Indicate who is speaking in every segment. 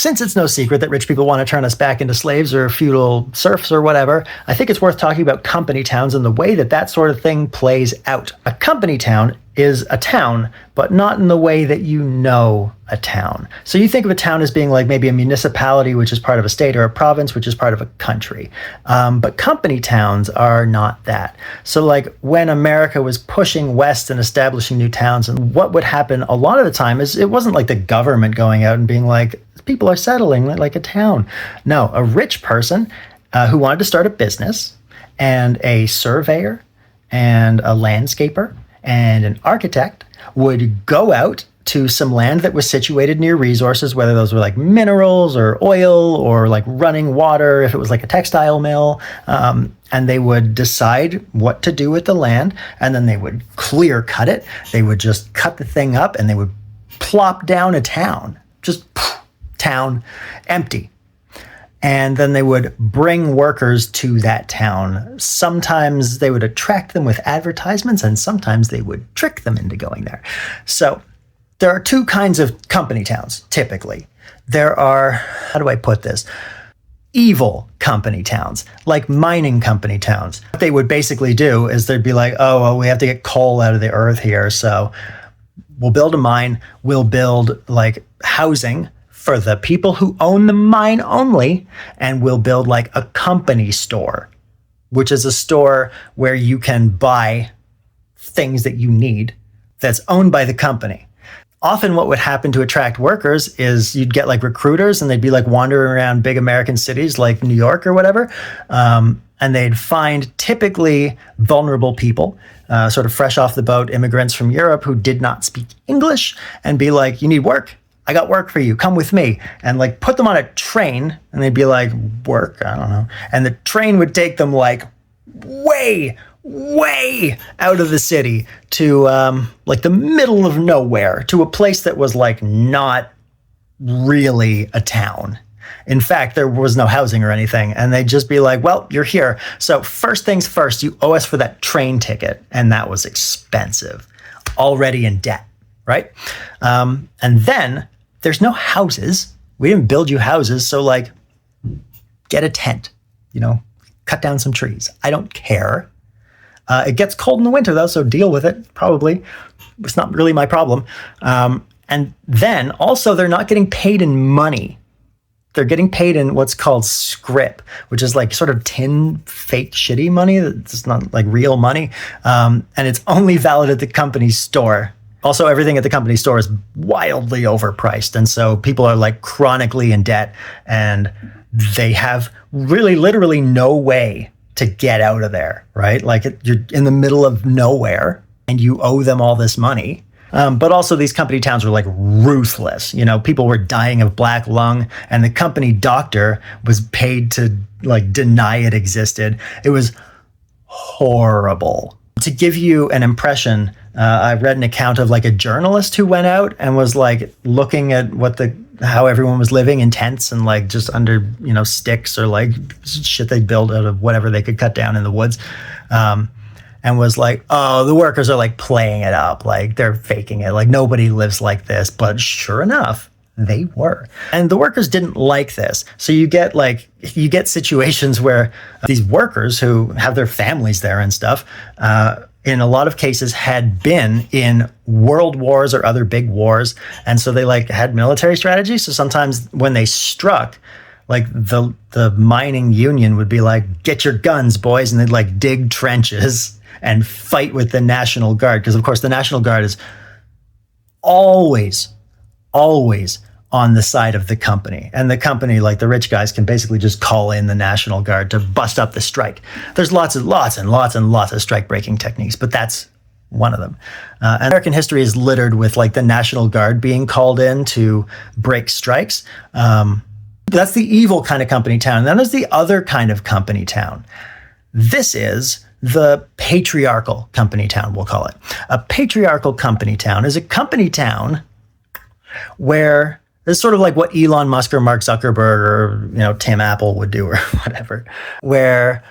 Speaker 1: since it's no secret that rich people want to turn us back into slaves or feudal serfs or whatever, I think it's worth talking about company towns and the way that that sort of thing plays out. A company town is a town, but not in the way that you know a town. So you think of a town as being like maybe a municipality, which is part of a state, or a province, which is part of a country. But company towns are not that. So like when America was pushing west and establishing new towns, and what would happen a lot of the time is it wasn't like the government going out and being like, people are settling like a town. No, a rich person who wanted to start a business, and a surveyor and a landscaper and an architect would go out to some land that was situated near resources, whether those were like minerals or oil or like running water, if it was like a textile mill, and they would decide what to do with the land, and then they would clear cut it. They would just cut the thing up, and they would plop down a town, just poof, town empty. And then they would bring workers to that town. Sometimes they would attract them with advertisements, and sometimes they would trick them into going there. So there are two kinds of company towns, typically. There are, how do I put this? Evil company towns, like mining company towns. What they would basically do is they'd be like, oh, well, we have to get coal out of the earth here, so we'll build a mine, we'll build like housing for the people who own the mine only, and we'll build like a company store, which is a store where you can buy things that you need that's owned by the company. Often what would happen to attract workers is you'd get like recruiters, and they'd be like wandering around big American cities like New York or whatever, and they'd find typically vulnerable people, sort of fresh off the boat immigrants from Europe who did not speak English, and be like, you need work? I got work for you. Come with me. And like put them on a train, and they'd be like, work? I don't know. And the train would take them like way out of the city to like the middle of nowhere, to a place that was like not really a town. In fact, there was no housing or anything. And they'd just be like, well, you're here. So first things first, you owe us for that train ticket. And that was expensive, already in debt, right? And then there's no houses. We didn't build you houses. So like, get a tent, cut down some trees. I don't care. It gets cold in the winter though, so deal with it, probably. It's not really my problem. And then also they're not getting paid in money. They're getting paid in what's called scrip, which is like sort of tin, fake, shitty money. It's not like real money. And it's only valid at the company's store. Also, everything at the company store is wildly overpriced. And so people are like chronically in debt, and they have really literally no way to get out of there, right? Like you're in the middle of nowhere and you owe them all this money. But also these company towns were like ruthless. People were dying of black lung, and the company doctor was paid to like deny it existed. It was horrible. To give you an impression, I read an account of like a journalist who went out and was like looking at how everyone was living in tents and like just under, sticks or like shit they built out of whatever they could cut down in the woods. And was like, oh, the workers are like playing it up. Like they're faking it. Like nobody lives like this. But sure enough, they were. And the workers didn't like this. So you get situations where these workers who have their families there and stuff, in a lot of cases had been in world wars or other big wars. And so they like had military strategy. So sometimes when they struck, like the mining union would be like, get your guns, boys. And they'd like dig trenches and fight with the National Guard. Because of course the National Guard is always on the side of the company. And the company, like the rich guys, can basically just call in the National Guard to bust up the strike. There's lots and lots of strike-breaking techniques, but that's one of them. And American history is littered with like the National Guard being called in to break strikes. That's the evil kind of company town. And then there's the other kind of company town. This is the patriarchal company town, we'll call it. A patriarchal company town is a company town where it's sort of like what Elon Musk or Mark Zuckerberg or, Tim Apple would do or whatever, where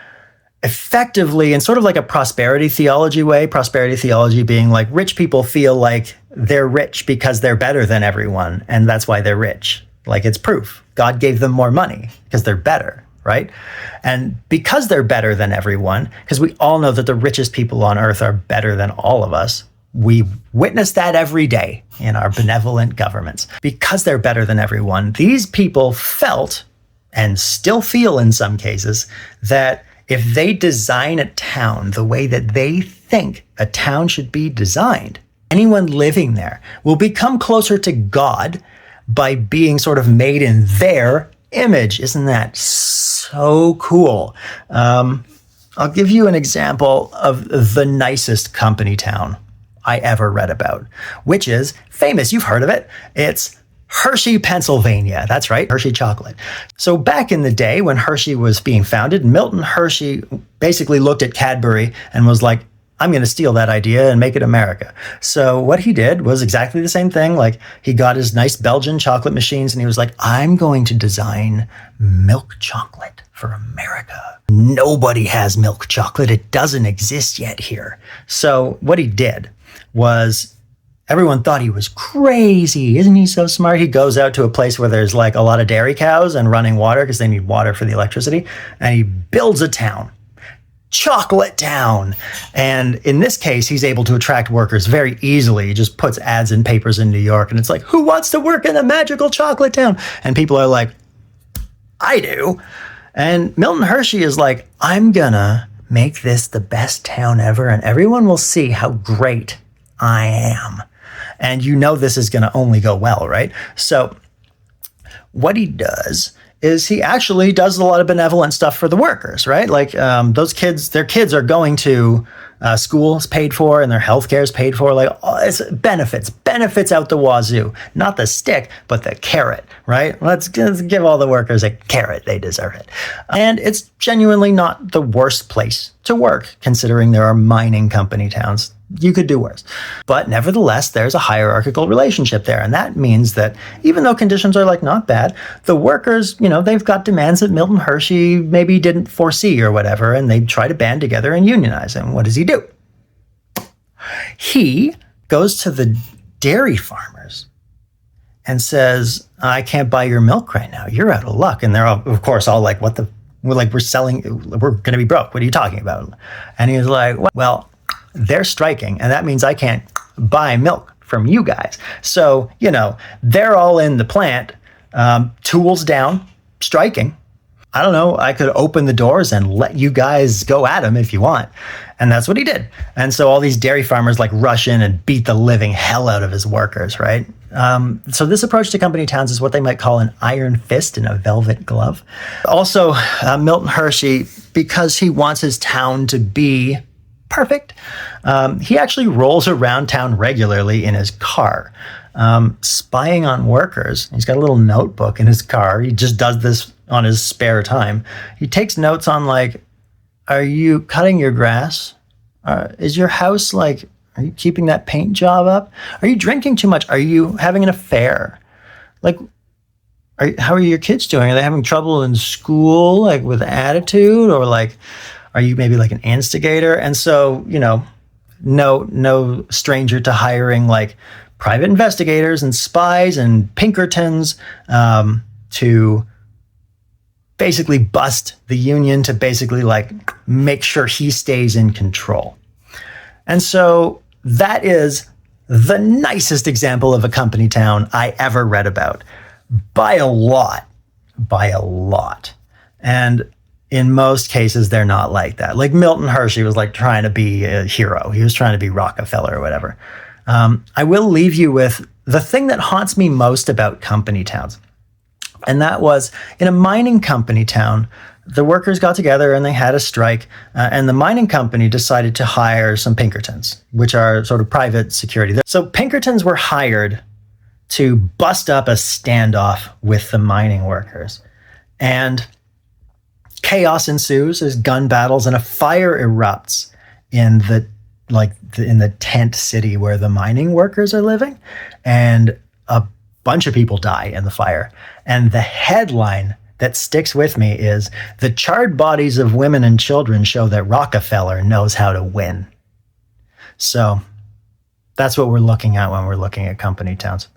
Speaker 1: effectively in sort of like a prosperity theology way, prosperity theology being like rich people feel like they're rich because they're better than everyone. And that's why they're rich. Like, it's proof. God gave them more money because they're better, right? And because they're better than everyone, because we all know that the richest people on earth are better than all of us, we witness that every day in our benevolent governments. Because they're better than everyone, these people felt, and still feel in some cases, that if they design a town the way that they think a town should be designed, anyone living there will become closer to God by being sort of made in their image. Isn't that so cool? I'll give you an example of the nicest company town I ever read about, which is famous. You've heard of it. It's Hershey, Pennsylvania. That's right, Hershey chocolate. So back in the day when Hershey was being founded, Milton Hershey basically looked at Cadbury and was like, I'm going to steal that idea and make it America. So what he did was exactly the same thing. Like, he got his nice Belgian chocolate machines and he was like, I'm going to design milk chocolate for America. Nobody has milk chocolate. It doesn't exist yet here. So what he did was, everyone thought he was crazy. Isn't he so smart? He goes out to a place where there's like a lot of dairy cows and running water because they need water for the electricity. And he builds a town. Chocolate Town. And in this case, he's able to attract workers very easily. He just puts ads in papers in New York and it's like, who wants to work in the magical chocolate town? And people are like, I do. And Milton Hershey is like, I'm gonna make this the best town ever and everyone will see how great I am. And you know this is gonna only go well, right? So what he does is he actually does a lot of benevolent stuff for the workers, right? Like, those kids, their kids are going to schools paid for and their healthcare is paid for. Like, it's benefits out the wazoo. Not the stick, but the carrot, right? Let's give all the workers a carrot. They deserve it. And it's genuinely not the worst place to work, considering there are mining company towns. You could do worse. But nevertheless, there's a hierarchical relationship there. And that means that even though conditions are like not bad, the workers, they've got demands that Milton Hershey maybe didn't foresee or whatever, and they try to band together and unionize. And what does he do? He goes to the dairy farmers and says, I can't buy your milk right now. You're out of luck. And they're all, of course, all like, we're going to be broke. What are you talking about? And he was like, well, they're striking, and that means I can't buy milk from you guys. So, they're all in the plant, tools down, striking. I don't know, I could open the doors and let you guys go at him if you want. And that's what he did. And so all these dairy farmers like rush in and beat the living hell out of his workers, right? So this approach to company towns is what they might call an iron fist in a velvet glove. Also, Milton Hershey, because he wants his town to be perfect, he actually rolls around town regularly in his car, spying on workers. He's got a little notebook in his car. He just does this on his spare time. He takes notes on like, are you cutting your grass? Is your house are you keeping that paint job up? Are you drinking too much? Are you having an affair? How are your kids doing? Are they having trouble in school, like with attitude, or like, are you maybe like an instigator? And so, no stranger to hiring like private investigators and spies and Pinkertons to basically bust the union, to basically like make sure he stays in control. And so that is the nicest example of a company town I ever read about, by a lot. And in most cases, they're not like that. Like Milton Hershey was like trying to be a hero. He was trying to be Rockefeller or whatever. I will leave you with the thing that haunts me most about company towns. And that was, in a mining company town, the workers got together and they had a strike, and the mining company decided to hire some Pinkertons, which are sort of private security. So Pinkertons were hired to bust up a standoff with the mining workers. And chaos ensues as gun battles and a fire erupts in the tent city where the mining workers are living. And a bunch of people die in the fire. And the headline that sticks with me is, the charred bodies of women and children show that Rockefeller knows how to win. So that's what we're looking at when we're looking at company towns.